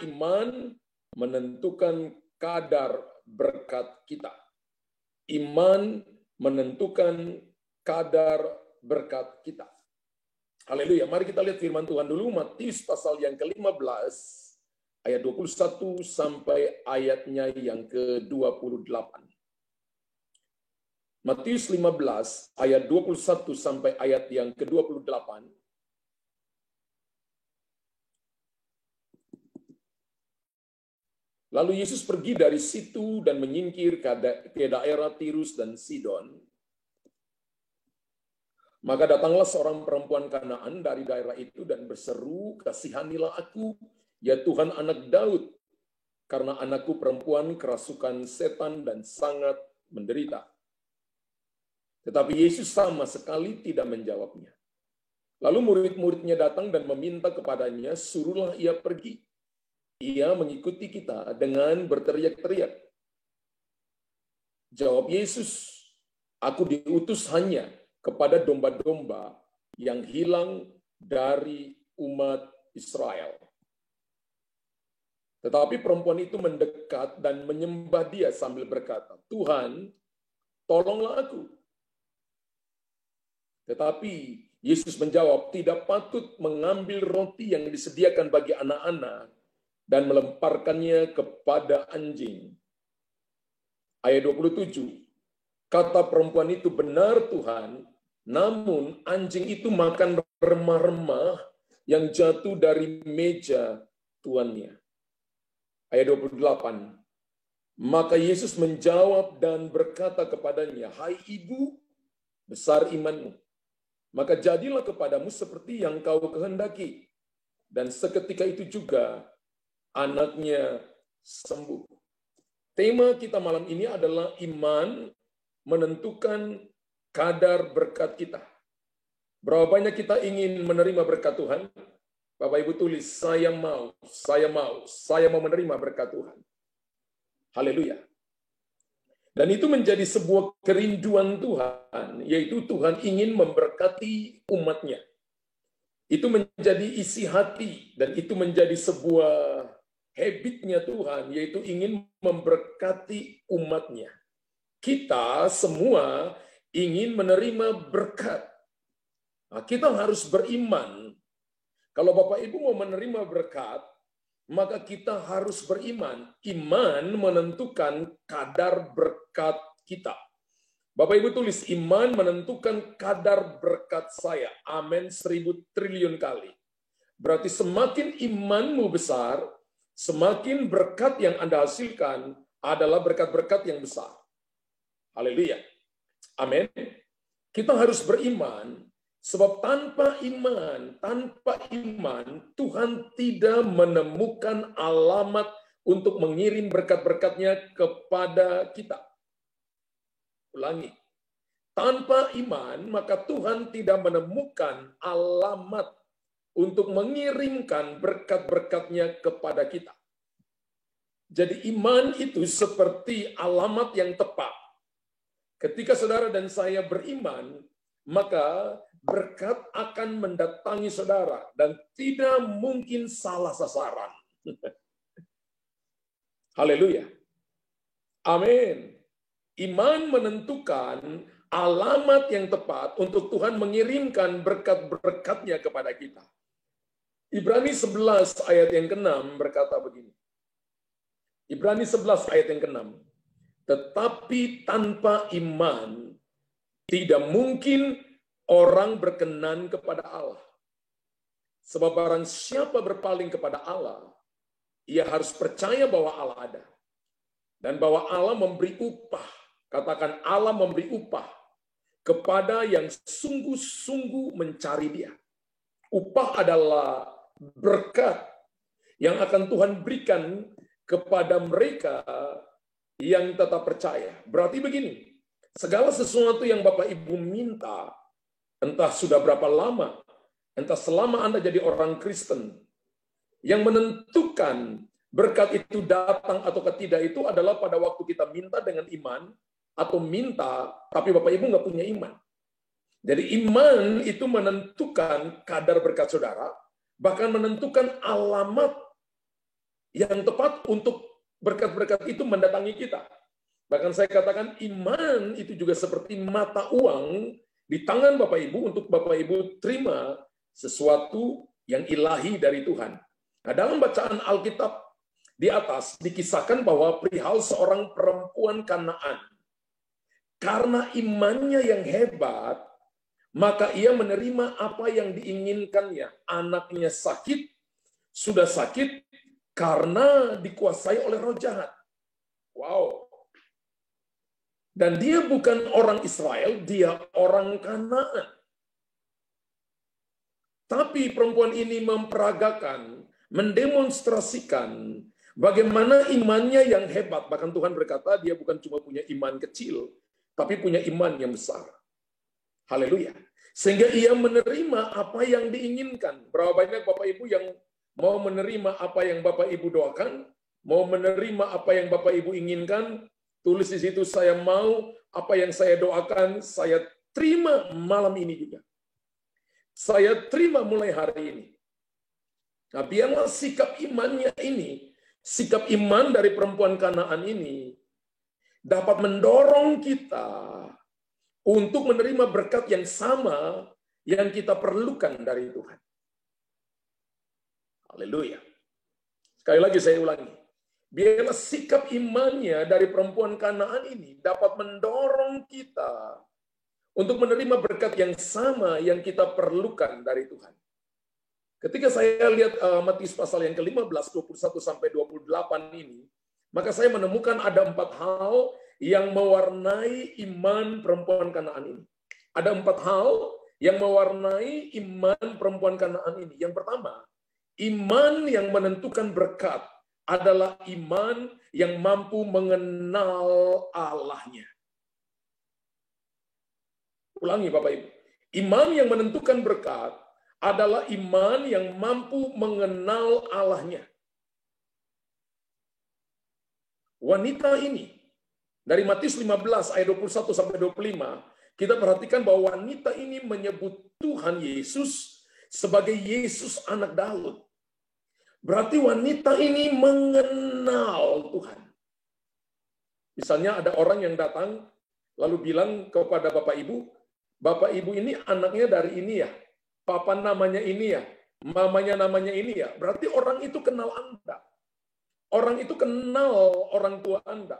iman menentukan kadar berkat kita. Iman menentukan kadar berkat kita. Haleluya. Mari kita lihat firman Tuhan dulu, Matius pasal yang ke-15, ayat 21 sampai ayatnya yang ke-28. Matius 15, ayat 21 sampai ayat yang ke-28. Lalu Yesus pergi dari situ dan menyingkir ke daerah Tirus dan Sidon. Maka datanglah seorang perempuan Kanaan dari daerah itu dan berseru, "Kasihanilah aku, ya Tuhan anak Daud, karena anakku perempuan kerasukan setan dan sangat menderita." Tetapi Yesus sama sekali tidak menjawabnya. Lalu murid-muridnya datang dan meminta kepadanya, "Suruhlah ia pergi." Ia mengikuti kita dengan berteriak-teriak. Jawab Yesus, "Aku diutus hanya kepada domba-domba yang hilang dari umat Israel." Tetapi perempuan itu mendekat dan menyembah dia sambil berkata, "Tuhan, tolonglah aku." Tetapi Yesus menjawab, "Tidak patut mengambil roti yang disediakan bagi anak-anak dan melemparkannya kepada anjing." Ayat 27, kata perempuan itu, "Benar Tuhan, namun anjing itu makan remah-remah yang jatuh dari meja tuannya." Ayat 28, maka Yesus menjawab dan berkata kepadanya, "Hai ibu, besar imanmu. Maka jadilah kepadamu seperti yang kau kehendaki." Dan seketika itu juga anaknya sembuh. Tema kita malam ini adalah iman menentukan kadar berkat kita. Berapa banyak kita ingin menerima berkat Tuhan? Bapak Ibu tulis, saya mau menerima berkat Tuhan. Haleluya. Dan itu menjadi sebuah kerinduan Tuhan, yaitu Tuhan ingin memberkati umatnya. Itu menjadi isi hati, dan itu menjadi sebuah habitnya Tuhan, yaitu ingin memberkati umatnya. Kita semua ingin menerima berkat. Nah, kita harus beriman. Kalau Bapak Ibu mau menerima berkat, maka kita harus beriman. Iman menentukan kadar berkat kita. Bapak Ibu tulis, iman menentukan kadar berkat saya. Amin 1000 triliun kali. Berarti semakin imanmu besar, semakin berkat yang Anda hasilkan adalah berkat-berkat yang besar. Haleluya. Amin. Kita harus beriman, sebab tanpa iman, Tuhan tidak menemukan alamat untuk mengirim berkat-berkatnya kepada kita. Ulangi. Tanpa iman, maka Tuhan tidak menemukan alamat untuk mengirimkan berkat-berkatnya kepada kita. Jadi iman itu seperti alamat yang tepat. Ketika saudara dan saya beriman, maka berkat akan mendatangi saudara dan tidak mungkin salah sasaran. Haleluya. Amin. Iman menentukan alamat yang tepat untuk Tuhan mengirimkan berkat-berkatnya kepada kita. Ibrani 11 ayat yang ke-6 berkata begini. Ibrani 11 ayat yang ke-6. Tetapi tanpa iman tidak mungkin orang berkenan kepada Allah. Sebab barang siapa berpaling kepada Allah, ia harus percaya bahwa Allah ada. Dan bahwa Allah memberi upah. Katakan, Allah memberi upah kepada yang sungguh-sungguh mencari Dia. Upah adalah berkat yang akan Tuhan berikan kepada mereka yang tetap percaya. Berarti begini, segala sesuatu yang Bapak Ibu minta, entah sudah berapa lama, entah selama Anda jadi orang Kristen, yang menentukan berkat itu datang atau tidak itu adalah pada waktu kita minta dengan iman, atau minta, tapi Bapak Ibu nggak punya iman. Jadi iman itu menentukan kadar berkat saudara, bahkan menentukan alamat yang tepat untuk berkat-berkat itu mendatangi kita. Bahkan saya katakan iman itu juga seperti mata uang di tangan Bapak Ibu untuk Bapak Ibu terima sesuatu yang ilahi dari Tuhan. Nah, dalam bacaan Alkitab di atas dikisahkan bahwa perihal seorang perempuan Kanaan. Karena imannya yang hebat, maka ia menerima apa yang diinginkannya. Anaknya sakit, sudah sakit karena dikuasai oleh roh jahat. Wow. Dan dia bukan orang Israel, dia orang Kanaan. Tapi perempuan ini memperagakan, mendemonstrasikan bagaimana imannya yang hebat. Bahkan Tuhan berkata dia bukan cuma punya iman kecil, tapi punya iman yang besar. Haleluya. Sehingga ia menerima apa yang diinginkan. Berapa banyak Bapak Ibu yang mau menerima apa yang Bapak Ibu doakan, mau menerima apa yang Bapak Ibu inginkan, tulis di situ, saya mau apa yang saya doakan, saya terima malam ini juga. Saya terima mulai hari ini. Nah, biarlah sikap imannya ini, sikap iman dari perempuan Kanaan ini, dapat mendorong kita untuk menerima berkat yang sama yang kita perlukan dari Tuhan. Haleluya. Sekali lagi saya ulangi. Biarlah sikap imannya dari perempuan Kanaan ini dapat mendorong kita untuk menerima berkat yang sama yang kita perlukan dari Tuhan. Ketika saya lihat Matius pasal yang ke-15, 21-28 ini, maka saya menemukan ada 4 hal yang mewarnai iman perempuan Kanaan ini. Ada 4 hal yang mewarnai iman perempuan Kanaan ini. Yang pertama, iman yang menentukan berkat adalah iman yang mampu mengenal Allahnya. Ulangi Bapak Ibu. Iman yang menentukan berkat adalah iman yang mampu mengenal Allahnya. Wanita ini, dari Matius 15 ayat 21-25, kita perhatikan bahwa wanita ini menyebut Tuhan Yesus sebagai Yesus anak Daud. Berarti wanita ini mengenal Tuhan. Misalnya ada orang yang datang, lalu bilang kepada Bapak Ibu ini anaknya dari ini ya, papa namanya ini ya, mamanya namanya ini ya. Berarti orang itu kenal Anda. Orang itu kenal orang tua Anda.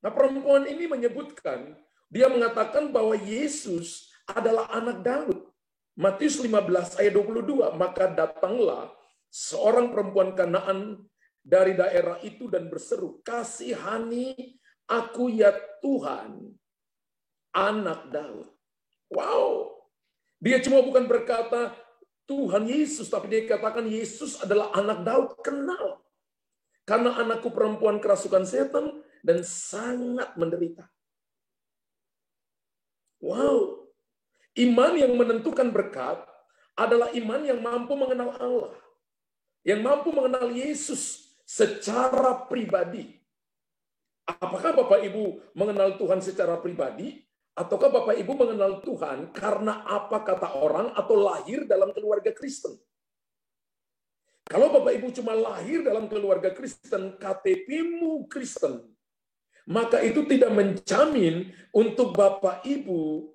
Nah, perempuan ini menyebutkan, dia mengatakan bahwa Yesus adalah anak Daud. Matius 15 ayat 22, maka datanglah seorang perempuan Kanaan dari daerah itu dan berseru, kasihani aku ya Tuhan, anak Daud. Wow. Dia cuma bukan berkata Tuhan Yesus, tapi dia katakan Yesus adalah anak Daud, kenal. Karena anakku perempuan kerasukan setan dan sangat menderita. Wow. Iman yang menentukan berkat adalah iman yang mampu mengenal Allah. Yang mampu mengenal Yesus secara pribadi. Apakah Bapak Ibu mengenal Tuhan secara pribadi? Ataukah Bapak Ibu mengenal Tuhan karena apa kata orang atau lahir dalam keluarga Kristen? Kalau Bapak Ibu cuma lahir dalam keluarga Kristen, KTP-mu Kristen, maka itu tidak menjamin untuk Bapak Ibu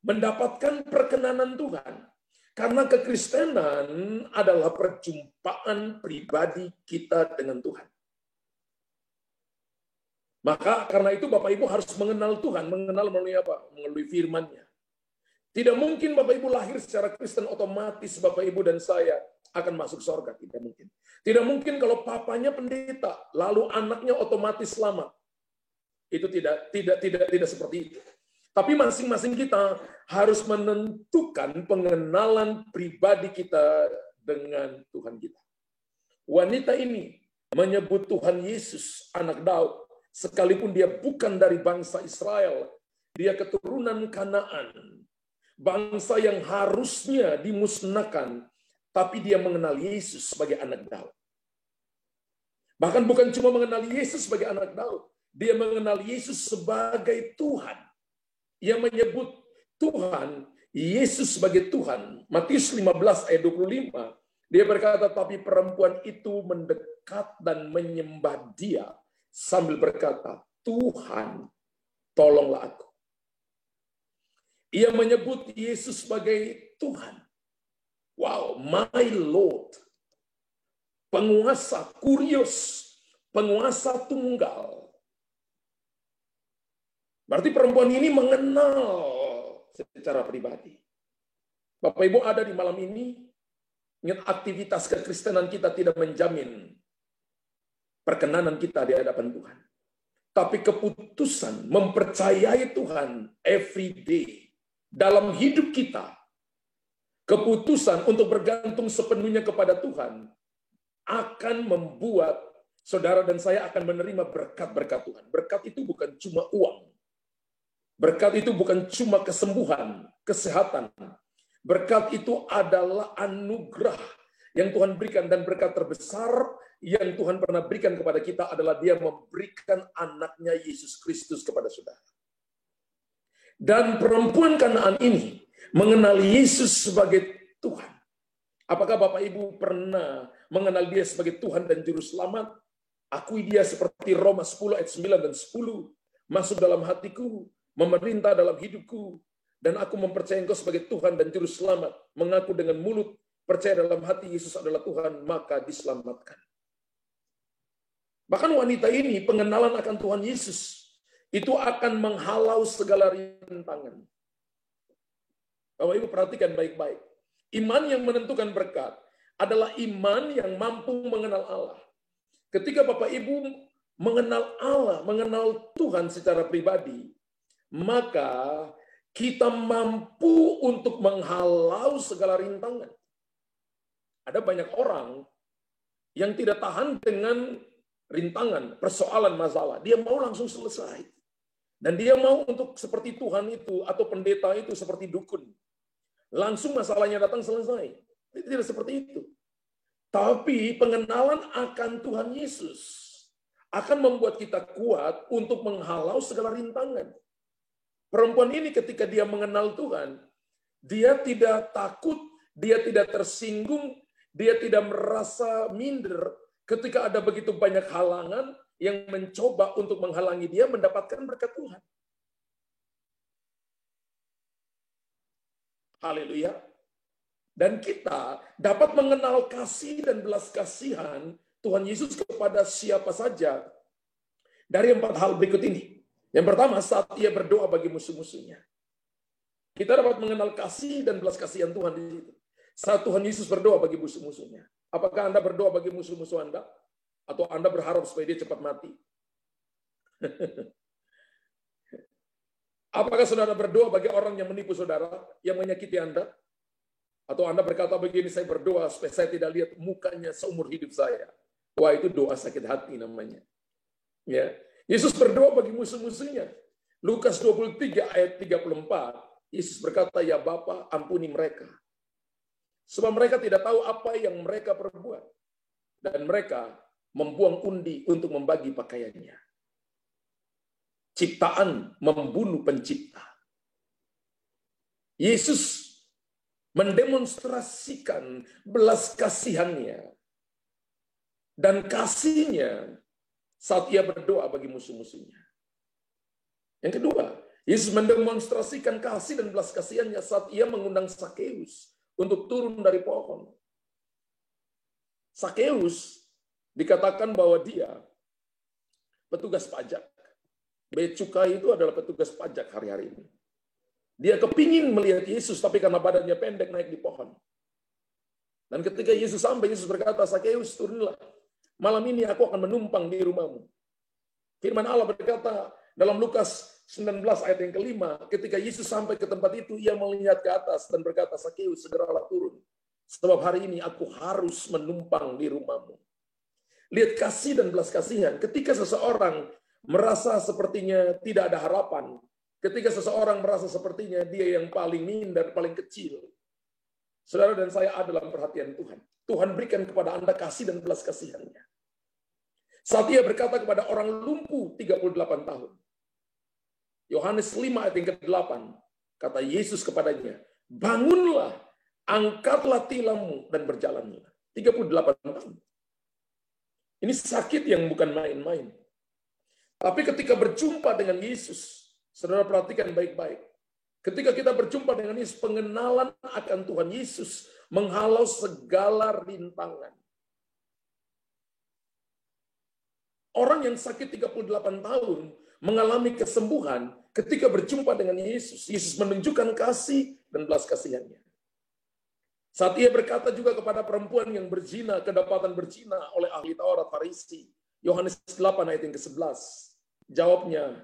mendapatkan perkenanan Tuhan. Karena kekristenan adalah perjumpaan pribadi kita dengan Tuhan. Maka karena itu Bapak Ibu harus mengenal Tuhan. Mengenal melalui apa? Melalui firman-Nya. Tidak mungkin Bapak Ibu lahir secara Kristen otomatis Bapak Ibu dan saya akan masuk surga. Tidak mungkin. Tidak mungkin kalau papanya pendeta, lalu anaknya otomatis selamat. Itu tidak seperti itu. Tapi masing-masing kita harus menentukan pengenalan pribadi kita dengan Tuhan kita. Wanita ini menyebut Tuhan Yesus anak Daud, sekalipun dia bukan dari bangsa Israel, dia keturunan Kanaan, bangsa yang harusnya dimusnahkan, tapi dia mengenal Yesus sebagai anak Daud. Bahkan bukan cuma mengenal Yesus sebagai anak Daud, dia mengenal Yesus sebagai Tuhan. Ia menyebut Tuhan, Yesus sebagai Tuhan. Matius 15 ayat 25, Dia berkata, tapi perempuan itu mendekat dan menyembah dia sambil berkata, Tuhan, tolonglah aku. Ia menyebut Yesus sebagai Tuhan. Wow, my Lord. Penguasa kurios, penguasa tunggal. Berarti perempuan ini mengenal secara pribadi. Bapak Ibu ada di malam ini, ingat aktivitas kekristenan kita tidak menjamin perkenanan kita di hadapan Tuhan. Tapi keputusan mempercayai Tuhan every day dalam hidup kita, keputusan untuk bergantung sepenuhnya kepada Tuhan akan membuat saudara dan saya akan menerima berkat-berkat Tuhan. Berkat itu bukan cuma uang. Berkat itu bukan cuma kesembuhan, kesehatan. Berkat itu adalah anugerah yang Tuhan berikan, dan berkat terbesar yang Tuhan pernah berikan kepada kita adalah Dia memberikan anaknya Yesus Kristus kepada saudara. Dan perempuan Kanaan ini mengenal Yesus sebagai Tuhan. Apakah Bapak Ibu pernah mengenal Dia sebagai Tuhan dan Juru Selamat? Akui Dia seperti Roma 10 ayat 9 dan 10. Masuk dalam hatiku, memerintah dalam hidupku, dan aku mempercayai Engkau sebagai Tuhan dan Juru Selamat. Mengaku dengan mulut, percaya dalam hati Yesus adalah Tuhan, maka diselamatkan. Bahkan wanita ini pengenalan akan Tuhan Yesus itu akan menghalau segala rintangan. Bapak Ibu perhatikan baik-baik. Iman yang menentukan berkat adalah iman yang mampu mengenal Allah. Ketika Bapak Ibu mengenal Allah, mengenal Tuhan secara pribadi, maka kita mampu untuk menghalau segala rintangan. Ada banyak orang yang tidak tahan dengan rintangan, persoalan, masalah. Dia mau langsung selesai. Dan dia mau untuk seperti Tuhan itu, atau pendeta itu seperti dukun. Langsung masalahnya datang selesai. Tidak seperti itu. Tapi pengenalan akan Tuhan Yesus akan membuat kita kuat untuk menghalau segala rintangan. Perempuan ini ketika dia mengenal Tuhan, dia tidak takut, dia tidak tersinggung, dia tidak merasa minder ketika ada begitu banyak halangan yang mencoba untuk menghalangi dia mendapatkan berkat Tuhan. Haleluya. Dan kita dapat mengenal kasih dan belas kasihan Tuhan Yesus kepada siapa saja dari 4 hal berikut ini. Yang pertama, saat ia berdoa bagi musuh-musuhnya. Kita dapat mengenal kasih dan belas kasihan Tuhan di situ. Saat Tuhan Yesus berdoa bagi musuh-musuhnya. Apakah Anda berdoa bagi musuh-musuh Anda? Atau Anda berharap supaya dia cepat mati? Apakah saudara berdoa bagi orang yang menipu saudara, yang menyakiti Anda? Atau Anda berkata begini, saya berdoa supaya saya tidak lihat mukanya seumur hidup saya. Wah, itu doa sakit hati namanya. Ya, Yesus berdoa bagi musuh-musuhnya. Lukas 23 ayat 34, Yesus berkata, ya Bapa, ampuni mereka. Sebab mereka tidak tahu apa yang mereka perbuat. Dan mereka membuang undi untuk membagi pakaiannya. Ciptaan membunuh pencipta. Yesus mendemonstrasikan belas kasihannya dan kasihnya saat ia berdoa bagi musuh-musuhnya. Yang kedua, Yesus mendemonstrasikan kasih dan belas kasihannya saat ia mengundang Sakeus untuk turun dari pohon. Sakeus dikatakan bahwa dia petugas pajak. Bea cukai itu adalah petugas pajak hari-hari ini. Dia kepingin melihat Yesus, tapi karena badannya pendek naik di pohon. Dan ketika Yesus sampai, Yesus berkata, Sakeus, turunlah. Malam ini aku akan menumpang di rumahmu. Firman Allah berkata dalam Lukas 19 ayat yang kelima, ketika Yesus sampai ke tempat itu, ia melihat ke atas dan berkata, Sakeus, segeralah turun. Sebab hari ini aku harus menumpang di rumahmu. Lihat kasih dan belas kasihan. Ketika seseorang merasa sepertinya tidak ada harapan, ketika seseorang merasa sepertinya dia yang paling minder, paling kecil, saudara dan saya ada dalam perhatian Tuhan. Tuhan berikan kepada Anda kasih dan belas kasihannya. Saat ia berkata kepada orang lumpuh 38 tahun. Yohanes 5 ayat yang ke-8. Kata Yesus kepadanya, bangunlah, angkatlah tilammu dan berjalanlah. 38 tahun. Ini sakit yang bukan main-main. Tapi ketika berjumpa dengan Yesus, saudara perhatikan baik-baik. Ketika kita berjumpa dengan Yesus, pengenalan akan Tuhan Yesus menghalau segala rintangan. Orang yang sakit 38 tahun mengalami kesembuhan ketika berjumpa dengan Yesus. Yesus menunjukkan kasih dan belas kasihannya. Saat ia berkata juga kepada perempuan yang berzina, kedapatan berzina oleh ahli Taurat Farisi. Yohanes 8 ayat yang ke-11. Jawabnya,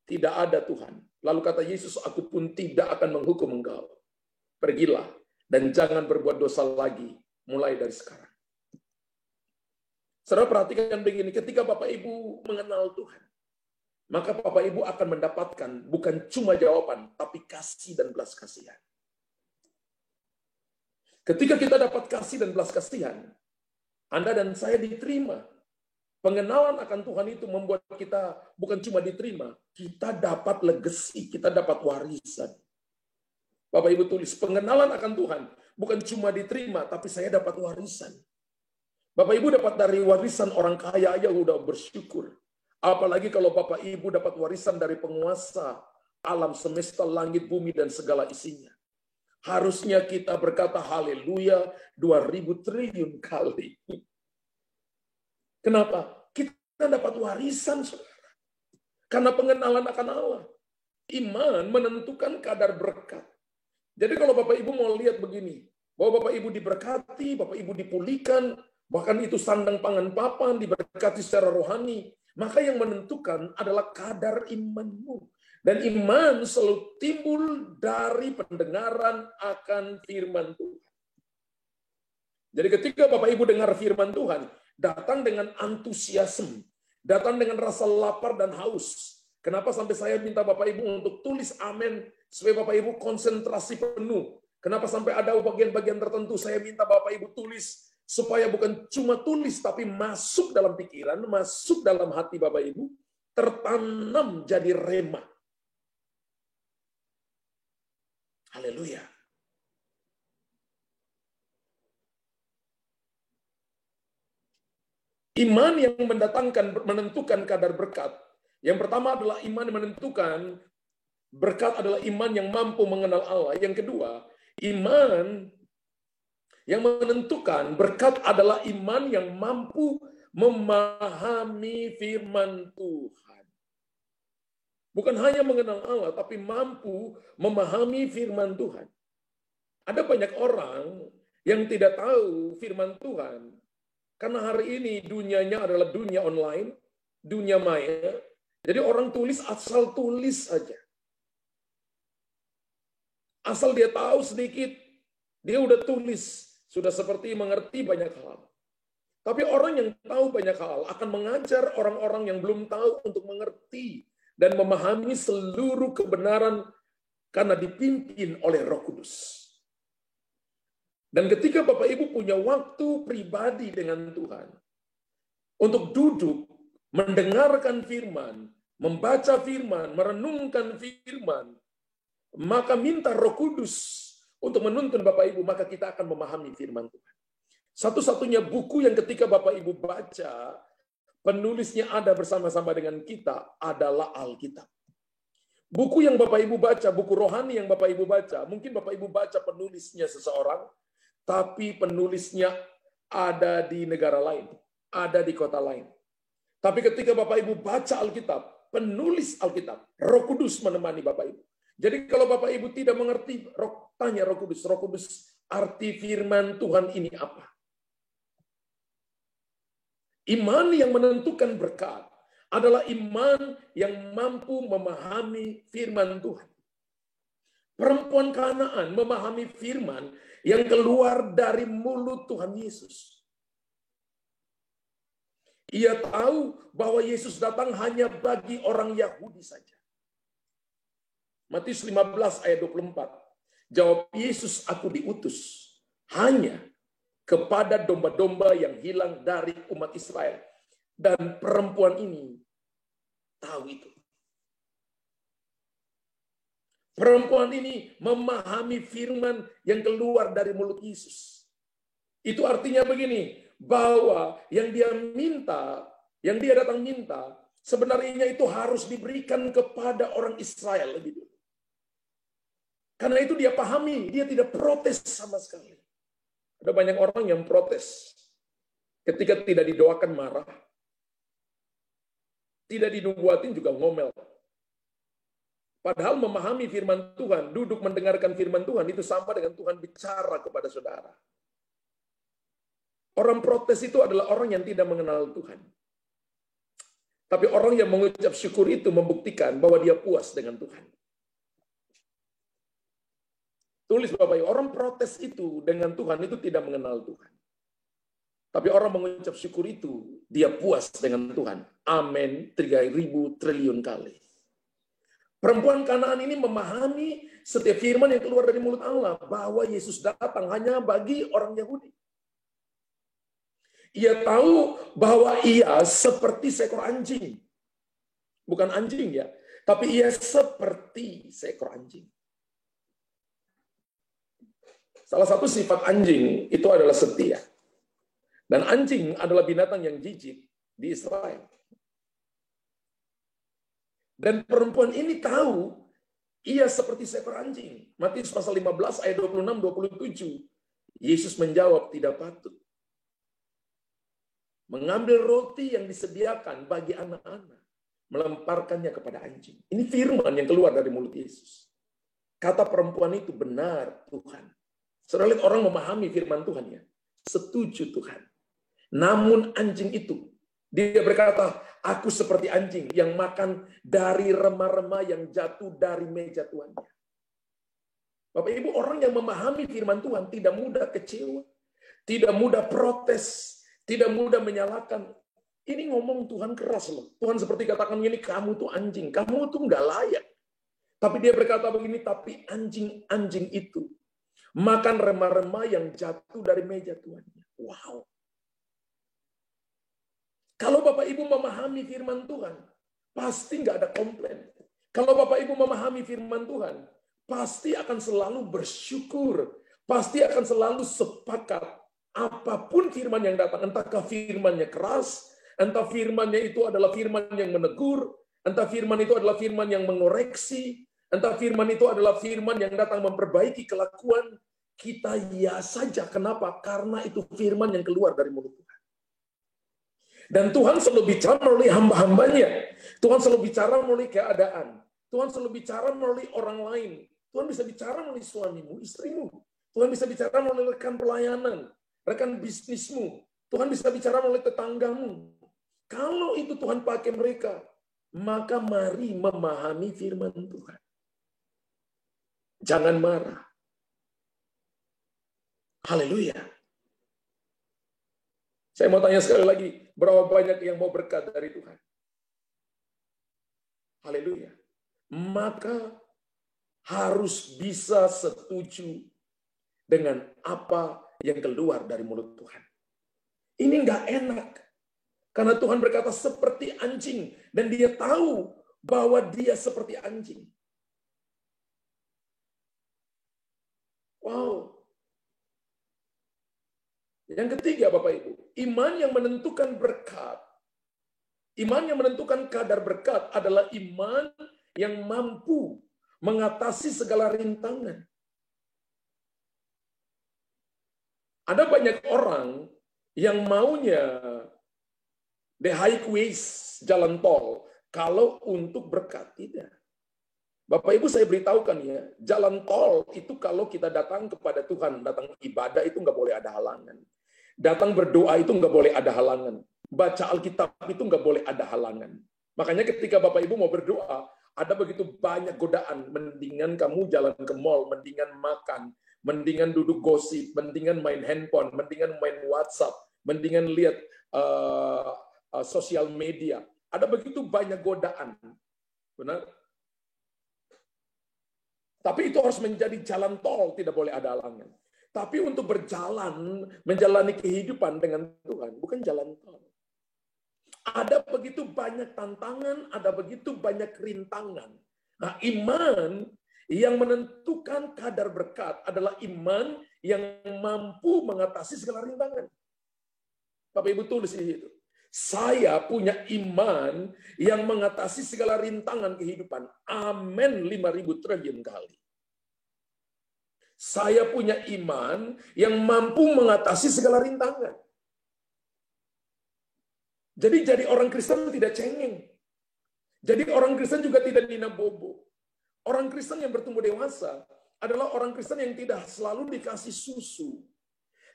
tidak ada Tuhan. Lalu kata Yesus, aku pun tidak akan menghukum engkau. Pergilah dan jangan berbuat dosa lagi mulai dari sekarang. Saudara perhatikan begini, ketika Bapak Ibu mengenal Tuhan, maka Bapak Ibu akan mendapatkan bukan cuma jawaban, tapi kasih dan belas kasihan. Ketika kita dapat kasih dan belas kasihan, Anda dan saya diterima. Pengenalan akan Tuhan itu membuat kita bukan cuma diterima, kita dapat legacy, kita dapat warisan. Bapak Ibu tulis, pengenalan akan Tuhan bukan cuma diterima, tapi saya dapat warisan. Bapak Ibu dapat dari warisan orang kaya aja udah bersyukur. Apalagi kalau Bapak Ibu dapat warisan dari penguasa alam semesta, langit, bumi, dan segala isinya. Harusnya kita berkata haleluya 2000 triliun kali. Kenapa? Kita dapat warisan, saudara. Karena pengenalan akan Allah. Iman menentukan kadar berkat. Jadi kalau Bapak Ibu mau lihat begini, bahwa Bapak Ibu diberkati, Bapak Ibu dipulihkan, bahkan itu sandang pangan papan, diberkati secara rohani, maka yang menentukan adalah kadar imanmu. Dan iman selalu timbul dari pendengaran akan firman Tuhan. Jadi ketika Bapak Ibu dengar firman Tuhan, datang dengan antusiasme, datang dengan rasa lapar dan haus. Kenapa sampai saya minta Bapak Ibu untuk tulis amin, supaya Bapak Ibu konsentrasi penuh. Kenapa sampai ada bagian-bagian tertentu saya minta Bapak Ibu tulis, supaya bukan cuma tulis, tapi masuk dalam pikiran, masuk dalam hati Bapak Ibu, tertanam jadi rema. Haleluya. Iman yang menentukan kadar berkat. Yang pertama adalah iman yang menentukan berkat adalah iman yang mampu mengenal Allah. Yang kedua, iman yang menentukan berkat adalah iman yang mampu memahami firman Tuhan. Bukan hanya mengenal Allah, tapi mampu memahami firman Tuhan. Ada banyak orang yang tidak tahu firman Tuhan. Karena hari ini dunianya adalah dunia online, dunia maya. Jadi orang tulis asal tulis saja. Asal dia tahu sedikit, dia udah tulis. Sudah seperti mengerti banyak hal. Tapi orang yang tahu banyak hal akan mengajar orang-orang yang belum tahu untuk mengerti dan memahami seluruh kebenaran karena dipimpin oleh Roh Kudus. Dan ketika Bapak Ibu punya waktu pribadi dengan Tuhan, untuk duduk, mendengarkan firman, membaca firman, merenungkan firman, maka minta Roh Kudus untuk menuntun Bapak Ibu, maka kita akan memahami firman Tuhan. Satu-satunya buku yang ketika Bapak Ibu baca, penulisnya ada bersama-sama dengan kita adalah Alkitab. Buku yang Bapak Ibu baca, buku rohani yang Bapak Ibu baca, mungkin Bapak Ibu baca penulisnya seseorang, tapi penulisnya ada di negara lain, ada di kota lain. Tapi ketika Bapak Ibu baca Alkitab, penulis Alkitab, Roh Kudus menemani Bapak Ibu. Jadi kalau Bapak Ibu tidak mengerti, tanya Roh Kudus, arti firman Tuhan ini apa? Iman yang menentukan berkat adalah iman yang mampu memahami firman Tuhan. Perempuan Kanaan memahami firman yang keluar dari mulut Tuhan Yesus. Ia tahu bahwa Yesus datang hanya bagi orang Yahudi saja. Matius 15 ayat 24. Jawab Yesus, aku diutus hanya kepada domba-domba yang hilang dari umat Israel. Dan perempuan ini tahu itu. Perempuan ini memahami firman yang keluar dari mulut Yesus. Itu artinya begini, bahwa yang dia minta, yang dia datang minta, sebenarnya itu harus diberikan kepada orang Israel lebih dulu. Karena itu dia pahami, dia tidak protes sama sekali. Ada banyak orang yang protes ketika tidak didoakan marah, tidak dinubuatin juga ngomel. Padahal memahami firman Tuhan, duduk mendengarkan firman Tuhan, itu sama dengan Tuhan bicara kepada saudara. Orang protes itu adalah orang yang tidak mengenal Tuhan. Tapi orang yang mengucap syukur itu membuktikan bahwa dia puas dengan Tuhan. Tulis Bapak Ibu, orang protes itu dengan Tuhan itu tidak mengenal Tuhan. Tapi orang mengucap syukur itu, dia puas dengan Tuhan. Amin, 3.000 triliun kali. Perempuan Kanaan ini memahami setiap firman yang keluar dari mulut Allah, bahwa Yesus datang hanya bagi orang Yahudi. Ia tahu bahwa ia seperti seekor anjing. Bukan anjing ya, tapi ia seperti seekor anjing. Salah satu sifat anjing itu adalah setia. Dan anjing adalah binatang yang jijik di Israel. Dan perempuan ini tahu ia seperti seekor anjing. Matius pasal 15 ayat 26-27. Yesus menjawab, tidak patut mengambil roti yang disediakan bagi anak-anak, melemparkannya kepada anjing. Ini firman yang keluar dari mulut Yesus. Kata perempuan itu, benar Tuhan. Saudara lihat orang memahami firman Tuhan ya. Setuju Tuhan. Namun anjing itu, dia berkata, aku seperti anjing yang makan dari remah-remah yang jatuh dari meja tuannya. Bapak Ibu, orang yang memahami firman Tuhan tidak mudah kecewa, tidak mudah protes, tidak mudah menyalahkan. Ini ngomong Tuhan keras loh. Tuhan seperti katakan gini, kamu tuh anjing, kamu tuh nggak layak. Tapi dia berkata begini, tapi anjing-anjing itu makan remah-remah yang jatuh dari meja tuannya. Wow. Kalau Bapak Ibu memahami firman Tuhan, pasti nggak ada komplain. Kalau Bapak Ibu memahami firman Tuhan, pasti akan selalu bersyukur. Pasti akan selalu sepakat. Apapun firman yang datang, entahkah firmannya keras, entah firmannya itu adalah firman yang menegur, entah firman itu adalah firman yang mengoreksi, entah firman itu adalah firman yang datang memperbaiki kelakuan, kita ya saja. Kenapa? Karena itu firman yang keluar dari mulut Tuhan. Dan Tuhan selalu bicara melalui hamba-hambanya. Tuhan selalu bicara melalui keadaan. Tuhan selalu bicara melalui orang lain. Tuhan bisa bicara melalui suamimu, istrimu. Tuhan bisa bicara melalui rekan pelayanan, rekan bisnismu. Tuhan bisa bicara melalui tetanggamu. Kalau itu Tuhan pakai mereka, maka mari memahami firman Tuhan. Jangan marah. Haleluya. Saya mau tanya sekali lagi, berapa banyak yang mau berkat dari Tuhan? Haleluya. Maka harus bisa setuju dengan apa yang keluar dari mulut Tuhan. Ini nggak enak. Karena Tuhan berkata seperti anjing. Dan dia tahu bahwa dia seperti anjing. Wow. Yang ketiga Bapak Ibu, iman yang menentukan berkat. Iman yang menentukan kadar berkat adalah iman yang mampu mengatasi segala rintangan. Ada banyak orang yang maunya the highways, jalan tol, kalau untuk berkat tidak. Bapak Ibu saya beritahukan ya, jalan tol itu kalau kita datang kepada Tuhan, datang ibadah itu nggak boleh ada halangan. Datang berdoa itu nggak boleh ada halangan. Baca Alkitab itu nggak boleh ada halangan. Makanya ketika Bapak Ibu mau berdoa, ada begitu banyak godaan. Mendingan kamu jalan ke mall, mendingan makan, mendingan duduk gosip, mendingan main handphone, mendingan main WhatsApp, mendingan lihat sosial media. Ada begitu banyak godaan. Benar? Tapi itu harus menjadi jalan tol, tidak boleh ada halangan. Tapi untuk berjalan, menjalani kehidupan dengan Tuhan, bukan jalan tol. Ada begitu banyak tantangan, ada begitu banyak rintangan. Nah, iman yang menentukan kadar berkat adalah iman yang mampu mengatasi segala rintangan. Bapak Ibu tulis di situ. Saya punya iman yang mengatasi segala rintangan kehidupan. Amin 5.000 triliun kali. Saya punya iman yang mampu mengatasi segala rintangan. Jadi orang Kristen tidak cengeng. Jadi orang Kristen juga tidak nina bobo. Orang Kristen yang bertumbuh dewasa adalah orang Kristen yang tidak selalu dikasih susu.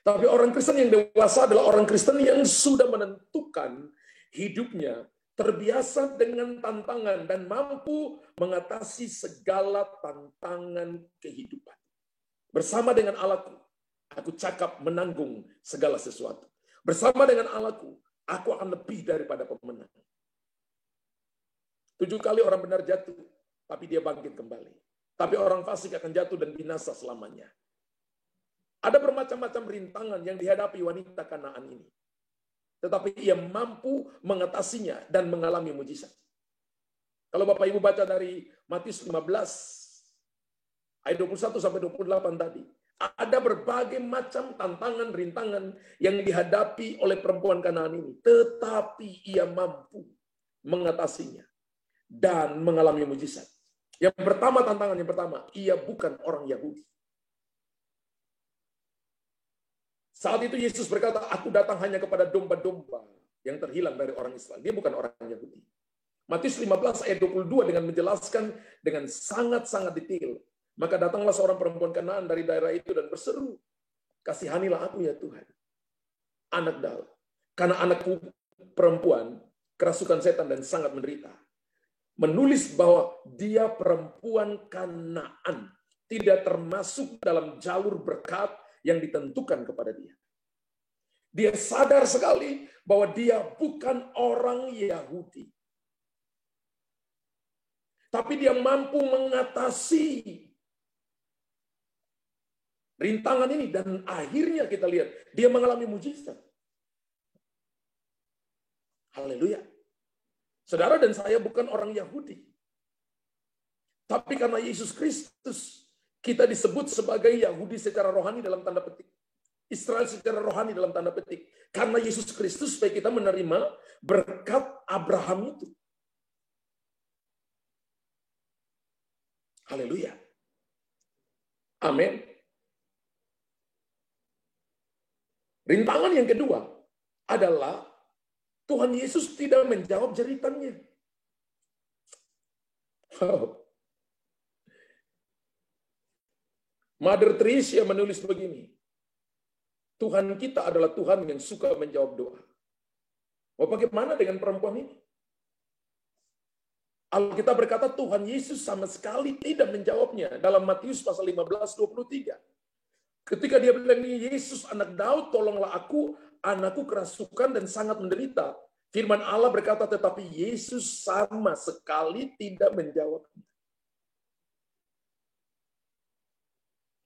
Tapi orang Kristen yang dewasa adalah orang Kristen yang sudah menentukan hidupnya, terbiasa dengan tantangan, dan mampu mengatasi segala tantangan kehidupan. Bersama dengan Allahku, aku cakap menanggung segala sesuatu. Bersama dengan Allahku, aku akan lebih daripada pemenang. 7 kali orang benar jatuh, tapi dia bangkit kembali. Tapi orang fasik akan jatuh dan binasa selamanya. Ada bermacam-macam rintangan yang dihadapi wanita Kanaan ini. Tetapi ia mampu mengatasinya dan mengalami mujizat. Kalau Bapak Ibu baca dari Matius 15, ayat 21 sampai 28 tadi, ada berbagai macam tantangan, rintangan yang dihadapi oleh perempuan Kanaan ini. Tetapi ia mampu mengatasinya dan mengalami mujizat. Yang pertama, tantangan yang pertama, ia bukan orang Yahudi. Saat itu Yesus berkata, aku datang hanya kepada domba-domba yang terhilang dari orang Israel. Dia bukan orang Yahudi. Matius 15 ayat 22 dengan menjelaskan dengan sangat-sangat detail. Maka datanglah seorang perempuan Kanaan dari daerah itu dan berseru, kasihanilah aku ya Tuhan, anak Daud. Karena anakku perempuan kerasukan setan dan sangat menderita. Menulis bahwa dia perempuan Kanaan, tidak termasuk dalam jalur berkat yang ditentukan kepada dia. Dia sadar sekali bahwa dia bukan orang Yahudi. Tapi dia mampu mengatasi rintangan ini, dan akhirnya kita lihat dia mengalami mujizat. Haleluya. Saudara dan saya bukan orang Yahudi. Tapi karena Yesus Kristus, kita disebut sebagai Yahudi secara rohani dalam tanda petik. Israel secara rohani dalam tanda petik. Karena Yesus Kristus supaya kita menerima berkat Abraham itu. Haleluya. Amin. Rintangan yang kedua adalah Tuhan Yesus tidak menjawab jeritannya. Mother Teresa menulis begini, Tuhan kita adalah Tuhan yang suka menjawab doa. Oh, bagaimana dengan perempuan ini? Alkitab berkata Tuhan Yesus sama sekali tidak menjawabnya dalam Matius pasal 15:23. Ketika dia bilang, Yesus anak Daud, tolonglah aku, anakku kerasukan dan sangat menderita. Firman Allah berkata, tetapi Yesus sama sekali tidak menjawabnya.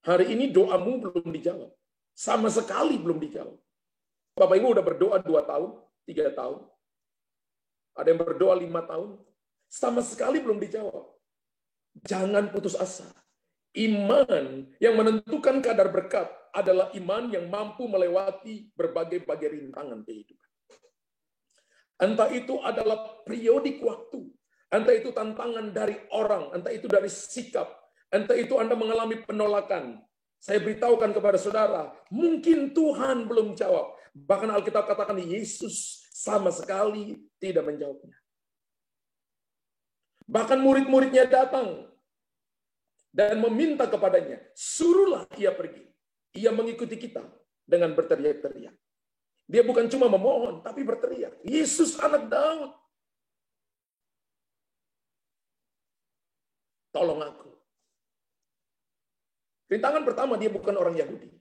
Hari ini doamu belum dijawab. Sama sekali belum dijawab. Bapak Ibu udah berdoa 2 tahun, 3 tahun. Ada yang berdoa 5 tahun. Sama sekali belum dijawab. Jangan putus asa. Iman yang menentukan kadar berkat adalah iman yang mampu melewati berbagai-bagai rintangan kehidupan. Entah itu adalah periodik waktu. Entah itu tantangan dari orang. Entah itu dari sikap. Entah itu Anda mengalami penolakan. Saya beritahukan kepada saudara, mungkin Tuhan belum jawab. Bahkan Alkitab katakan Yesus sama sekali tidak menjawabnya. Bahkan murid-muridnya datang dan meminta kepadanya, suruhlah ia pergi. Ia mengikuti kita dengan berteriak-teriak. Dia bukan cuma memohon, tapi berteriak, Yesus anak Daud, tolong aku. Rintangan pertama, dia bukan orang Yahudi.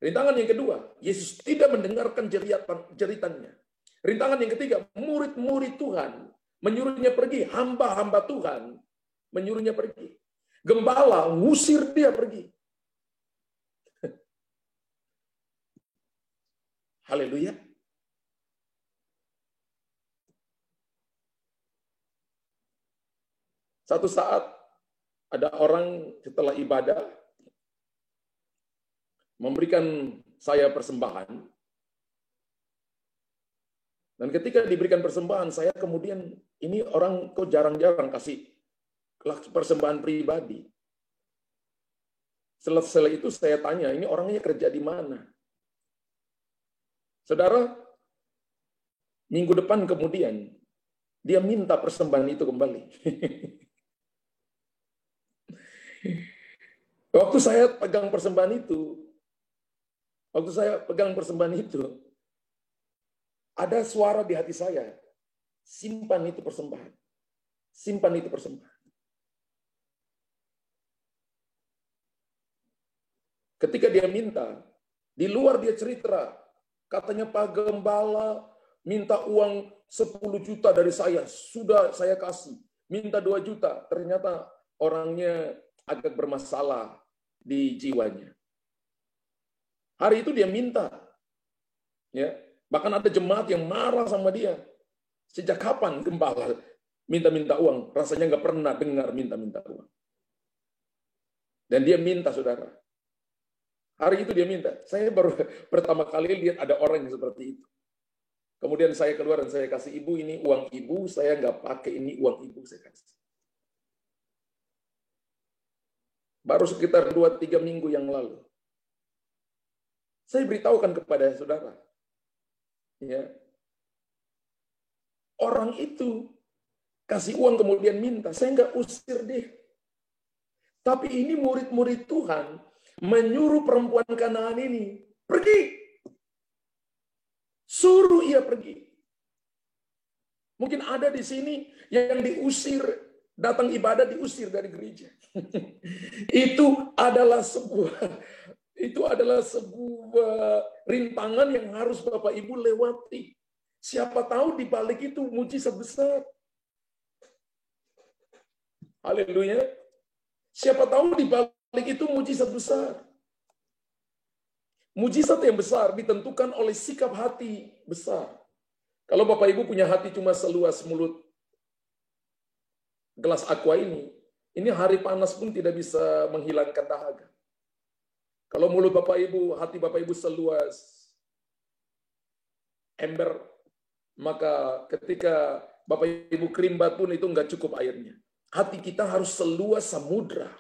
Rintangan yang kedua, Yesus tidak mendengarkan jeritannya. Rintangan yang ketiga, murid-murid Tuhan menyuruhnya pergi, hamba-hamba Tuhan menyuruhnya pergi. Gembala ngusir dia pergi. Haleluya. Satu saat ada orang setelah ibadah, memberikan saya persembahan. Dan ketika diberikan persembahan, saya kemudian, ini orang kok jarang-jarang kasih persembahan pribadi. Setelah itu saya tanya, ini orangnya kerja di mana? Saudara, minggu depan kemudian, dia minta persembahan itu kembali. Waktu saya pegang persembahan itu, ada suara di hati saya, simpan itu persembahan. Simpan itu persembahan. Ketika dia minta, di luar dia cerita, katanya Pak Gembala minta uang 10 juta dari saya, sudah saya kasih. Minta 2 juta, ternyata orangnya agak bermasalah di jiwanya. Hari itu dia minta. Ya, bahkan ada jemaat yang marah sama dia. Sejak kapan Gembala minta-minta uang? Rasanya nggak pernah dengar minta-minta uang. Dan dia minta, saudara. Hari itu dia minta. Saya baru pertama kali lihat ada orang yang seperti itu. Kemudian saya keluar dan saya kasih, ibu, ini uang ibu, saya nggak pakai, ini uang ibu saya kasih. Baru sekitar 2-3 minggu yang lalu. Saya beritahukan kepada saudara. Ya. Orang itu kasih uang kemudian minta, saya nggak usir deh. Tapi ini murid-murid Tuhan menyuruh perempuan Kanaan ini pergi. Suruh ia pergi. Mungkin ada di sini yang diusir, datang ibadah diusir dari gereja. Itu adalah sebuah rintangan yang harus Bapak Ibu lewati. Siapa tahu di balik itu mujizat besar. Haleluya. Siapa tahu di balik itu mujizat besar. Mujizat yang besar ditentukan oleh sikap hati besar. Kalau Bapak Ibu punya hati cuma seluas mulut gelas aqua ini hari panas pun tidak bisa menghilangkan dahaga. Kalau mulut Bapak Ibu, hati Bapak Ibu seluas ember, maka ketika Bapak Ibu kerimbat pun itu nggak cukup airnya. Hati kita harus seluas samudra.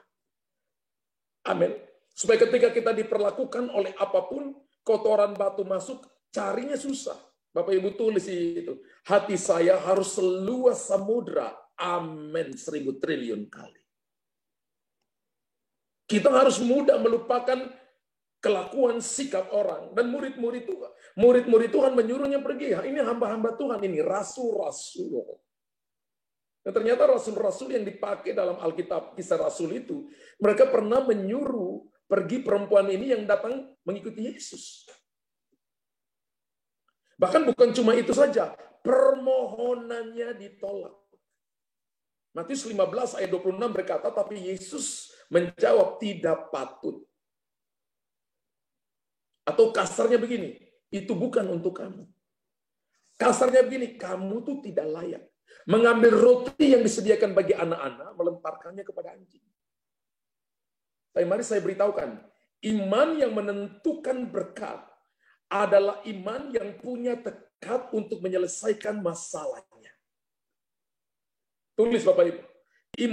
Amin. Supaya ketika kita diperlakukan oleh apapun, kotoran batu masuk, carinya susah. Bapak Ibu tulis itu. Hati saya harus seluas samudra. Amin. 1000 triliun kali. Kita harus mudah melupakan kelakuan sikap orang. Dan murid-murid Tuhan menyuruhnya pergi. Ini hamba-hamba Tuhan, ini rasul-rasul. Dan ternyata rasul-rasul yang dipakai dalam Alkitab Kisah Rasul itu, mereka pernah menyuruh pergi perempuan ini yang datang mengikuti Yesus. Bahkan bukan cuma itu saja, permohonannya ditolak. Matius 15 ayat 26 berkata, tapi Yesus menjawab, tidak patut. Atau kasarnya begini, itu bukan untuk kamu. Kasarnya begini, kamu tuh tidak layak mengambil roti yang disediakan bagi anak-anak, melemparkannya kepada anjing. Tapi mari saya beritahukan, iman yang menentukan berkat adalah iman yang punya tekad untuk menyelesaikan masalahnya. Tulis Bapak Ibu,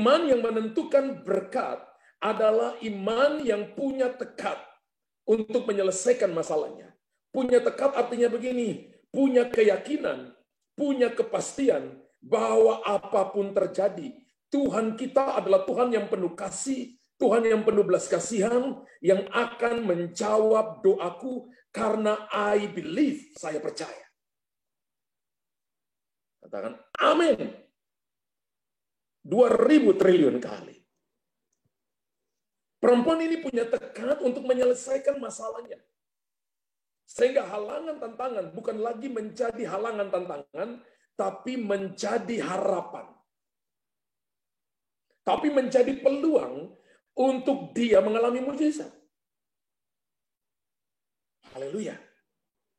iman yang menentukan berkat adalah iman yang punya tekad untuk menyelesaikan masalahnya. Punya tekad artinya begini, punya keyakinan, punya kepastian bahwa apapun terjadi, Tuhan kita adalah Tuhan yang penuh kasih, Tuhan yang penuh belas kasihan, yang akan menjawab doaku karena I believe, saya percaya. Katakan amin. 2000 triliun kali. Perempuan ini punya tekad untuk menyelesaikan masalahnya. Sehingga halangan tantangan bukan lagi menjadi halangan tantangan, tapi menjadi harapan. Tapi menjadi peluang untuk dia mengalami mujizat. Haleluya.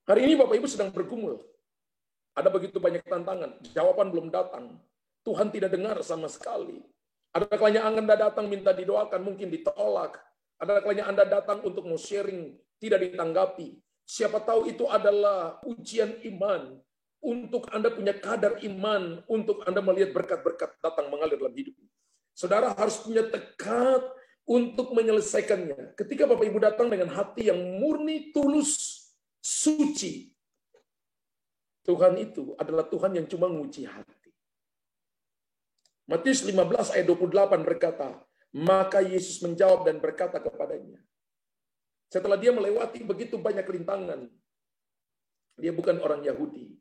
Hari ini Bapak Ibu sedang bergumul. Ada begitu banyak tantangan. Jawaban belum datang. Tuhan tidak dengar sama sekali. Ada kalanya Anda datang minta didoakan, mungkin ditolak. Ada kalanya Anda datang untuk mau sharing tidak ditanggapi. Siapa tahu itu adalah ujian iman untuk Anda punya kadar iman, untuk Anda melihat berkat-berkat datang mengalir dalam hidup. Saudara harus punya tekad untuk menyelesaikannya. Ketika Bapak Ibu datang dengan hati yang murni, tulus, suci, Tuhan itu adalah Tuhan yang cuma menguji hati. Matius 15 ayat 28 berkata, maka Yesus menjawab dan berkata kepadanya, setelah dia melewati begitu banyak rintangan, dia bukan orang Yahudi.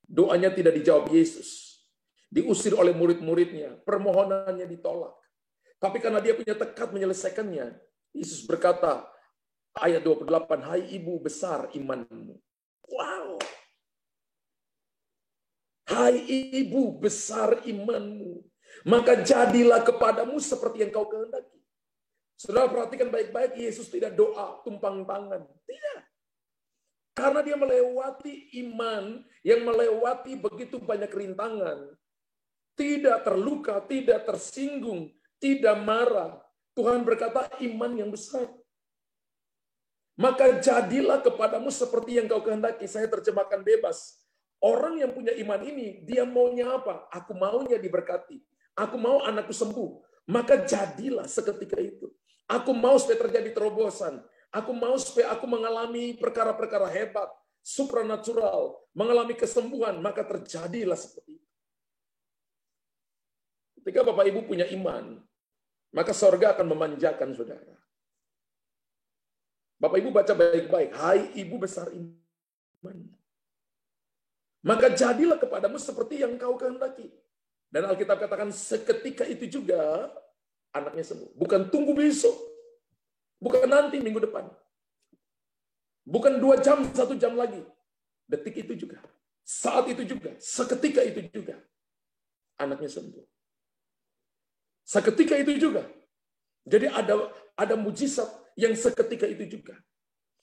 Doanya tidak dijawab Yesus. Diusir oleh murid-muridnya. Permohonannya ditolak. Tapi karena dia punya tekad menyelesaikannya, Yesus berkata, ayat 28, hai ibu besar imanmu. Wow. Hai ibu besar imanmu. Maka jadilah kepadamu seperti yang kau kehendaki. Saudara perhatikan baik-baik, Yesus tidak doa tumpang tangan. Tidak. Karena dia melewati iman yang melewati begitu banyak rintangan. Tidak terluka, tidak tersinggung, tidak marah. Tuhan berkata iman yang besar. Maka jadilah kepadamu seperti yang kau kehendaki. Saya terjemahkan bebas. Orang yang punya iman ini, dia maunya apa? Aku maunya diberkati. Aku mau anakku sembuh. Maka jadilah seketika itu. Aku mau supaya terjadi terobosan. Aku mau supaya aku mengalami perkara-perkara hebat, supranatural, mengalami kesembuhan, maka terjadilah seperti itu. Ketika Bapak Ibu punya iman, maka sorga akan memanjakan saudara. Bapak Ibu baca baik-baik, hai ibu besar iman. Maka jadilah kepadamu seperti yang kau kehendaki. Dan Alkitab katakan seketika itu juga anaknya sembuh. Bukan tunggu besok. Bukan nanti minggu depan. Bukan 2 jam, 1 jam lagi. Detik itu juga. Saat itu juga. Seketika itu juga. Anaknya sembuh. Seketika itu juga. Jadi ada mujizat yang seketika itu juga.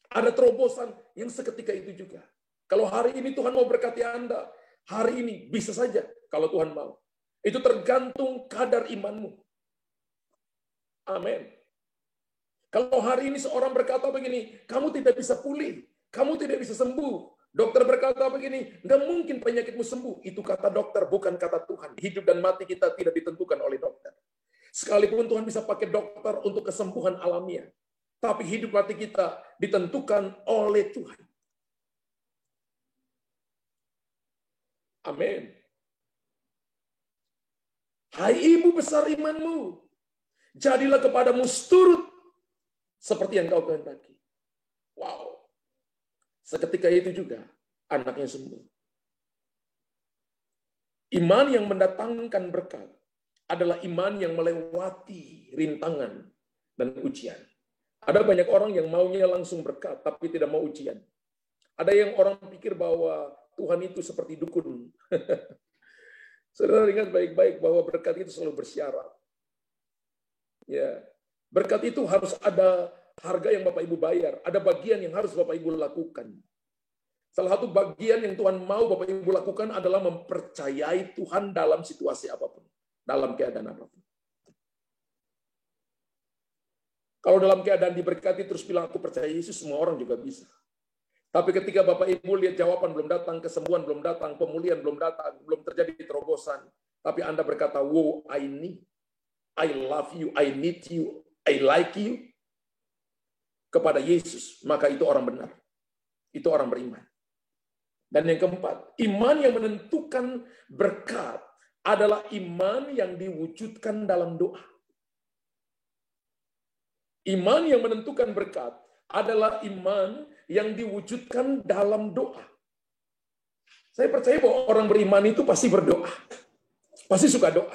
Ada terobosan yang seketika itu juga. Kalau hari ini Tuhan mau berkati Anda, hari ini bisa saja kalau Tuhan mau. Itu tergantung kadar imanmu. Amin. Kalau hari ini seorang berkata begini, kamu tidak bisa pulih, kamu tidak bisa sembuh. Dokter berkata begini, nggak mungkin penyakitmu sembuh. Itu kata dokter, bukan kata Tuhan. Hidup dan mati kita tidak ditentukan oleh dokter. Sekalipun Tuhan bisa pakai dokter untuk kesembuhan alamiah. Tapi hidup mati kita ditentukan oleh Tuhan. Amin. Hai ibu besar imanmu, jadilah kepadamu seturut seperti yang kau kehendaki. Wow. Seketika itu juga anaknya sembuh. Iman yang mendatangkan berkat adalah iman yang melewati rintangan dan ujian. Ada banyak orang yang maunya langsung berkat, tapi tidak mau ujian. Ada yang orang pikir bahwa Tuhan itu seperti dukun. Saudara ingat baik-baik bahwa berkat itu selalu bersyarat. Ya, berkat itu harus ada harga yang Bapak Ibu bayar. Ada bagian yang harus Bapak Ibu lakukan. Salah satu bagian yang Tuhan mau Bapak Ibu lakukan adalah mempercayai Tuhan dalam situasi apapun. Dalam keadaan apapun. Kalau dalam keadaan diberkati terus bilang aku percaya Yesus, semua orang juga bisa. Tapi ketika Bapak Ibu lihat jawaban belum datang, kesembuhan belum datang, pemulihan belum datang, belum terjadi terobosan, tapi Anda berkata, wow, I need, I love you, I need you, I like you, kepada Yesus, maka itu orang benar. Itu orang beriman. Dan yang keempat, iman yang menentukan berkat adalah iman yang diwujudkan dalam doa. Iman yang menentukan berkat adalah iman yang diwujudkan dalam doa. Saya percaya bahwa orang beriman itu pasti berdoa. Pasti suka doa.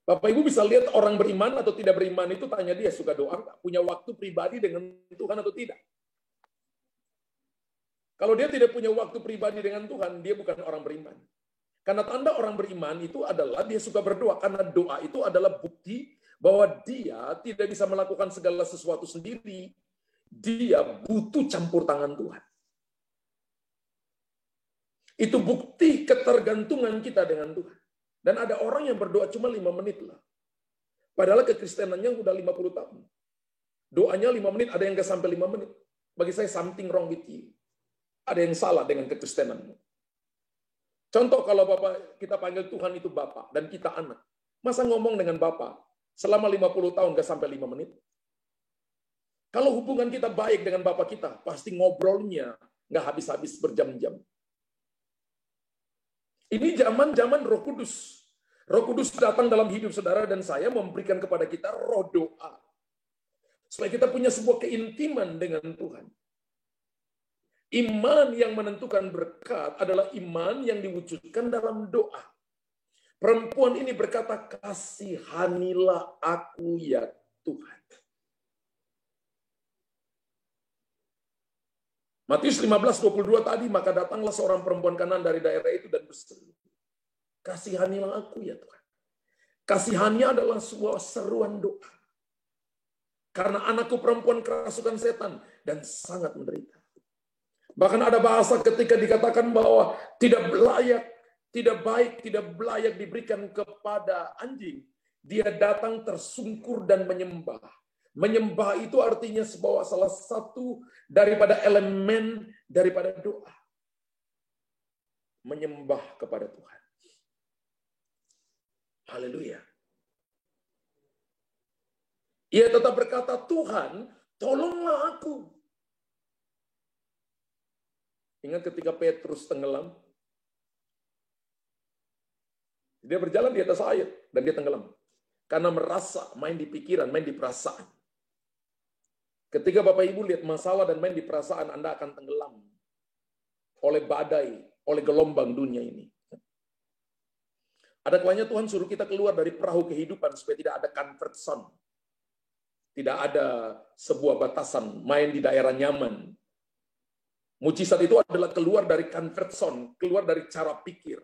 Bapak Ibu bisa lihat orang beriman atau tidak beriman itu tanya dia suka doa, punya waktu pribadi dengan Tuhan atau tidak. Kalau dia tidak punya waktu pribadi dengan Tuhan, dia bukan orang beriman. Karena tanda orang beriman itu adalah dia suka berdoa. Karena doa itu adalah bukti bahwa dia tidak bisa melakukan segala sesuatu sendiri. Dia butuh campur tangan Tuhan. Itu bukti ketergantungan kita dengan Tuhan. Dan ada orang yang berdoa cuma 5 menit lah. Padahal kekristenannya udah 50 tahun. Doanya 5 menit, ada yang nggak sampai 5 menit. Bagi saya, something wrong with you. Ada yang salah dengan kekristenanmu. Contoh kalau Bapak, kita panggil Tuhan itu Bapak, dan kita anak. Masa ngomong dengan Bapak selama 50 tahun nggak sampai 5 menit? Kalau hubungan kita baik dengan Bapak kita, pasti ngobrolnya nggak habis-habis berjam-jam. Ini zaman-zaman Roh Kudus. Roh Kudus datang dalam hidup saudara dan saya, memberikan kepada kita roh doa. Supaya kita punya sebuah keintiman dengan Tuhan. Iman yang menentukan berkat adalah iman yang diwujudkan dalam doa. Perempuan ini berkata, kasihanilah aku ya Tuhan. Matius 15:22 tadi, maka datanglah seorang perempuan Kanaan dari daerah itu dan berseru, kasihanilah aku ya Tuhan. Kasihannya adalah sebuah seruan doa. Karena anakku perempuan kerasukan setan dan sangat menderita. Bahkan ada bahasa ketika dikatakan bahwa tidak layak, tidak baik, tidak layak diberikan kepada anjing. Dia datang tersungkur dan menyembah. Menyembah itu artinya sebuah salah satu daripada elemen daripada doa. Menyembah kepada Tuhan. Haleluya. Ia tetap berkata, Tuhan, tolonglah aku. Ingat ketika Petrus tenggelam? Dia berjalan di atas air dan dia tenggelam. Karena merasa, main di pikiran, main di perasaan. Ketika Bapak Ibu lihat masalah dan main di perasaan, Anda akan tenggelam oleh badai, oleh gelombang dunia ini. Ada kalanya Tuhan suruh kita keluar dari perahu kehidupan supaya tidak ada comfort zone. Tidak ada sebuah batasan, main di daerah nyaman. Mujizat itu adalah keluar dari comfort zone, keluar dari cara pikir.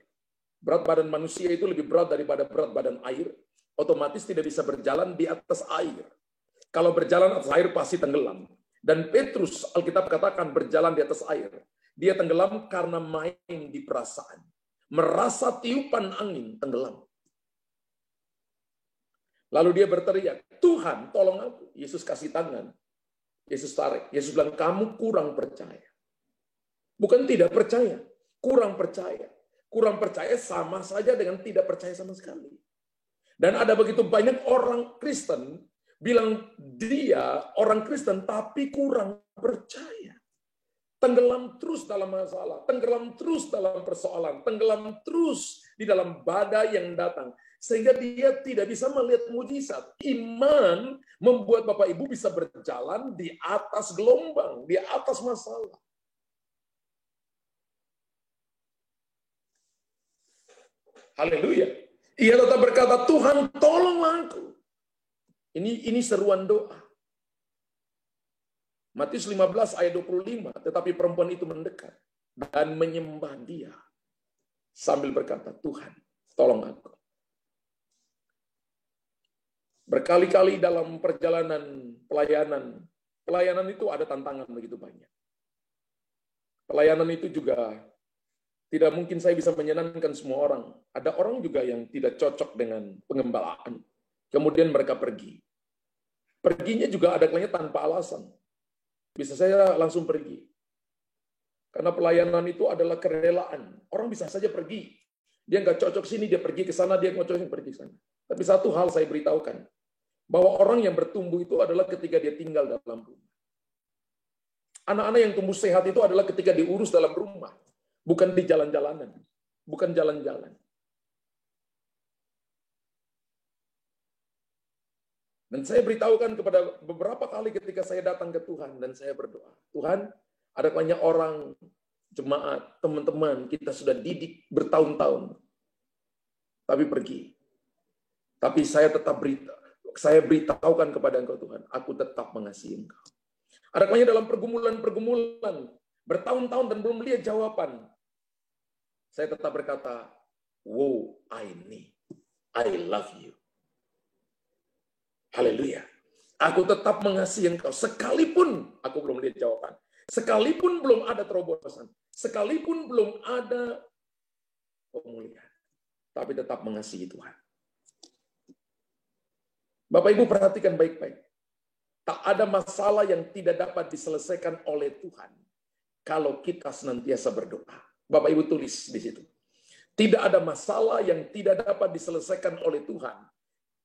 Berat badan manusia itu lebih berat daripada berat badan air, otomatis tidak bisa berjalan di atas air. Kalau berjalan atas air pasti tenggelam. Dan Petrus, Alkitab katakan berjalan di atas air. Dia tenggelam karena main di perasaan. Merasa tiupan angin, tenggelam. Lalu dia berteriak, Tuhan tolong aku. Yesus kasih tangan. Yesus tarik. Yesus bilang, kamu kurang percaya. Bukan tidak percaya, kurang percaya. Kurang percaya sama saja dengan tidak percaya sama sekali. Dan ada begitu banyak orang Kristen bilang dia orang Kristen tapi kurang percaya. Tenggelam terus dalam masalah, tenggelam terus dalam persoalan, tenggelam terus di dalam badai yang datang. Sehingga dia tidak bisa melihat mujizat. Iman membuat Bapak Ibu bisa berjalan di atas gelombang, di atas masalah. Haleluya. Ia tetap berkata, Tuhan tolonglah aku. Ini seruan doa. Matius 15 ayat 25, tetapi perempuan itu mendekat dan menyembah dia sambil berkata, Tuhan, tolong aku. Berkali-kali dalam perjalanan pelayanan itu ada tantangan begitu banyak. Pelayanan itu juga tidak mungkin saya bisa menyenangkan semua orang. Ada orang juga yang tidak cocok dengan pengembalaan. Kemudian mereka pergi. Perginya juga ada kalanya tanpa alasan. Bisa saya langsung pergi. Karena pelayanan itu adalah kerelaan. Orang bisa saja pergi. Dia nggak cocok sini, dia pergi ke sana, dia nggak cocok pergi ke sana. Tapi satu hal saya beritahukan. Bahwa orang yang bertumbuh itu adalah ketika dia tinggal dalam rumah. Anak-anak yang tumbuh sehat itu adalah ketika diurus dalam rumah. Bukan di jalan-jalanan. Bukan jalan-jalan. Dan saya beritahukan kepada beberapa kali ketika saya datang ke Tuhan dan saya berdoa. Tuhan, ada banyak orang, jemaat, teman-teman, kita sudah didik bertahun-tahun. Tapi pergi. Tapi saya tetap beritahukan kepada Engkau Tuhan, aku tetap mengasihi Engkau. Ada banyak dalam pergumulan-pergumulan, bertahun-tahun dan belum lihat jawaban. Saya tetap berkata, wow, I love you. Haleluya. Aku tetap mengasihi Engkau. Sekalipun aku belum lihat jawaban. Sekalipun belum ada terobosan. Sekalipun belum ada pemulihan. Tapi tetap mengasihi Tuhan. Bapak Ibu perhatikan baik-baik. Tak ada masalah yang tidak dapat diselesaikan oleh Tuhan kalau kita senantiasa berdoa. Bapak Ibu tulis di situ. Tidak ada masalah yang tidak dapat diselesaikan oleh Tuhan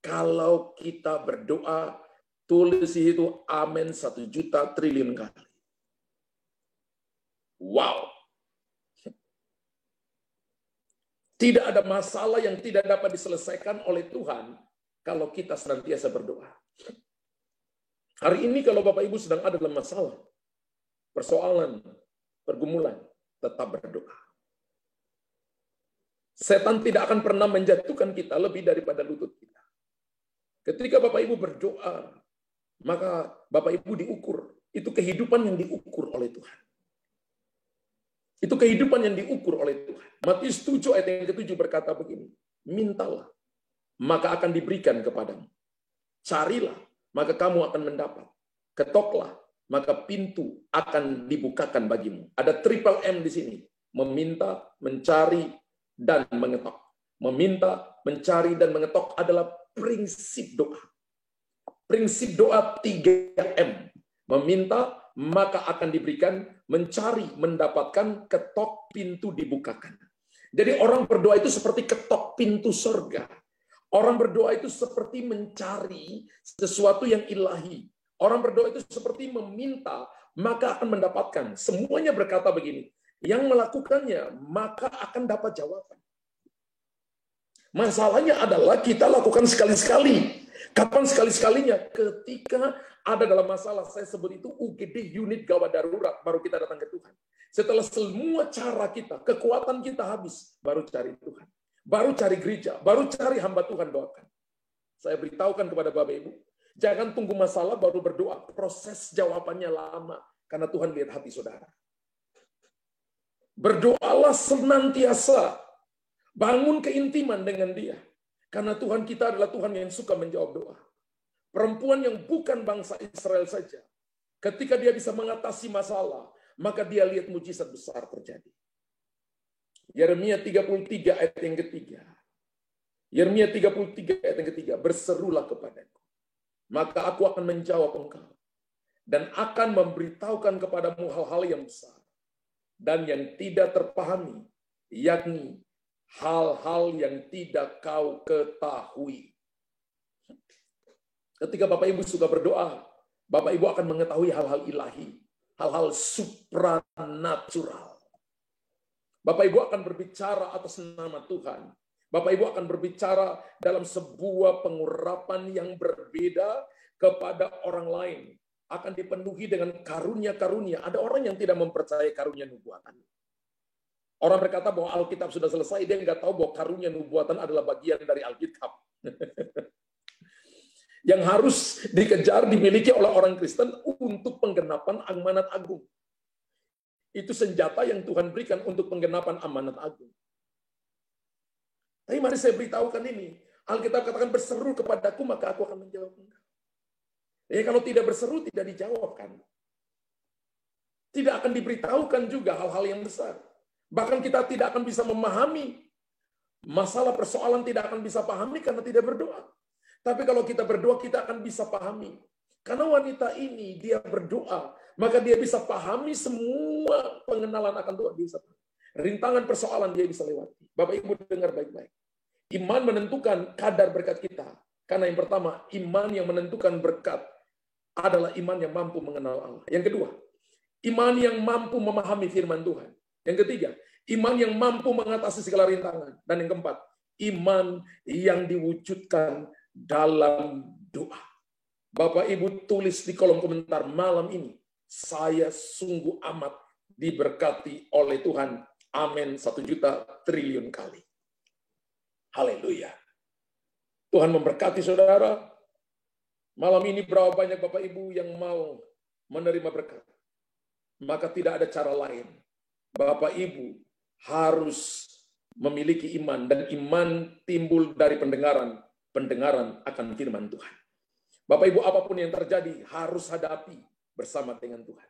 kalau kita berdoa. Tulis di situ amin 1 juta triliun kali. Wow. Tidak ada masalah yang tidak dapat diselesaikan oleh Tuhan kalau kita senantiasa berdoa. Hari ini kalau Bapak Ibu sedang ada dalam masalah, persoalan, pergumulan, tetap berdoa. Setan tidak akan pernah menjatuhkan kita lebih daripada lutut kita. Ketika Bapak Ibu berdoa, maka Bapak Ibu diukur. Itu kehidupan yang diukur oleh Tuhan. Itu kehidupan yang diukur oleh Tuhan. Matius 7 ayat yang ke-7 berkata begini, mintalah, maka akan diberikan kepadamu. Carilah, maka kamu akan mendapat. Ketoklah, maka pintu akan dibukakan bagimu. Ada triple M di sini. Meminta, mencari, dan mengetok. Meminta, mencari, dan mengetok adalah prinsip doa. Prinsip doa 3M. Meminta, maka akan diberikan, mencari, mendapatkan, ketok, pintu dibukakan. Jadi orang berdoa itu seperti ketok pintu surga. Orang berdoa itu seperti mencari sesuatu yang ilahi. Orang berdoa itu seperti meminta, maka akan mendapatkan. Semuanya berkata begini, yang melakukannya, maka akan dapat jawaban. Masalahnya adalah kita lakukan sekali-sekali. Kapan sekali-sekalinya? Ketika ada dalam masalah, saya sebut itu UGD, unit gawat darurat, baru kita datang ke Tuhan. Setelah semua cara kita, kekuatan kita habis, baru cari Tuhan. Baru cari gereja, baru cari hamba Tuhan doakan. Saya beritahukan kepada Bapak Ibu, jangan tunggu masalah baru berdoa. Proses jawabannya lama, karena Tuhan lihat hati saudara. Berdoalah senantiasa. Bangun keintiman dengan Dia. Karena Tuhan kita adalah Tuhan yang suka menjawab doa. Perempuan yang bukan bangsa Israel saja, ketika dia bisa mengatasi masalah, maka dia lihat mujizat besar terjadi. Yeremia 33 ayat yang ketiga. Yeremia 33 ayat yang ketiga, berserulah kepadaku, maka aku akan menjawab engkau, dan akan memberitahukan kepadamu hal-hal yang besar, dan yang tidak terpahami, yakni hal-hal yang tidak kau ketahui. Ketika Bapak Ibu suka berdoa, Bapak Ibu akan mengetahui hal-hal ilahi, hal-hal supranatural. Bapak Ibu akan berbicara atas nama Tuhan. Bapak Ibu akan berbicara dalam sebuah pengurapan yang berbeda kepada orang lain. Akan dipenuhi dengan karunia-karunia. Ada orang yang tidak mempercayai karunia nubuatan. Orang berkata bahwa Alkitab sudah selesai, dia nggak tahu bahwa karunia nubuatan adalah bagian dari Alkitab. Yang harus dikejar, dimiliki oleh orang Kristen untuk penggenapan amanat agung. Itu senjata yang Tuhan berikan untuk penggenapan amanat agung. Tapi mari saya beritahukan ini. Alkitab katakan berseru kepadaku, maka aku akan menjawab engkau. Kalau tidak berseru, tidak dijawabkan. Tidak akan diberitahukan juga hal-hal yang besar. Bahkan kita tidak akan bisa memahami masalah persoalan, tidak akan bisa pahami karena tidak berdoa. Tapi kalau kita berdoa, kita akan bisa pahami. Karena wanita ini, dia berdoa, maka dia bisa pahami semua pengenalan akan Tuhan. Dia bisa pahami. Rintangan persoalan dia bisa lewati. Bapak Ibu dengar baik-baik. Iman menentukan kadar berkat kita. Karena yang pertama, iman yang menentukan berkat adalah iman yang mampu mengenal Allah. Yang kedua, iman yang mampu memahami firman Tuhan. Yang ketiga, iman yang mampu mengatasi segala rintangan. Dan yang keempat, iman yang diwujudkan dalam doa. Bapak Ibu tulis di kolom komentar malam ini, saya sungguh amat diberkati oleh Tuhan. Amin 1 juta triliun kali. Haleluya. Tuhan memberkati saudara. Malam ini berapa banyak Bapak Ibu yang mau menerima berkat. Maka tidak ada cara lain. Bapak Ibu harus memiliki iman, dan iman timbul dari pendengaran. Pendengaran akan firman Tuhan. Bapak Ibu, apapun yang terjadi harus hadapi bersama dengan Tuhan.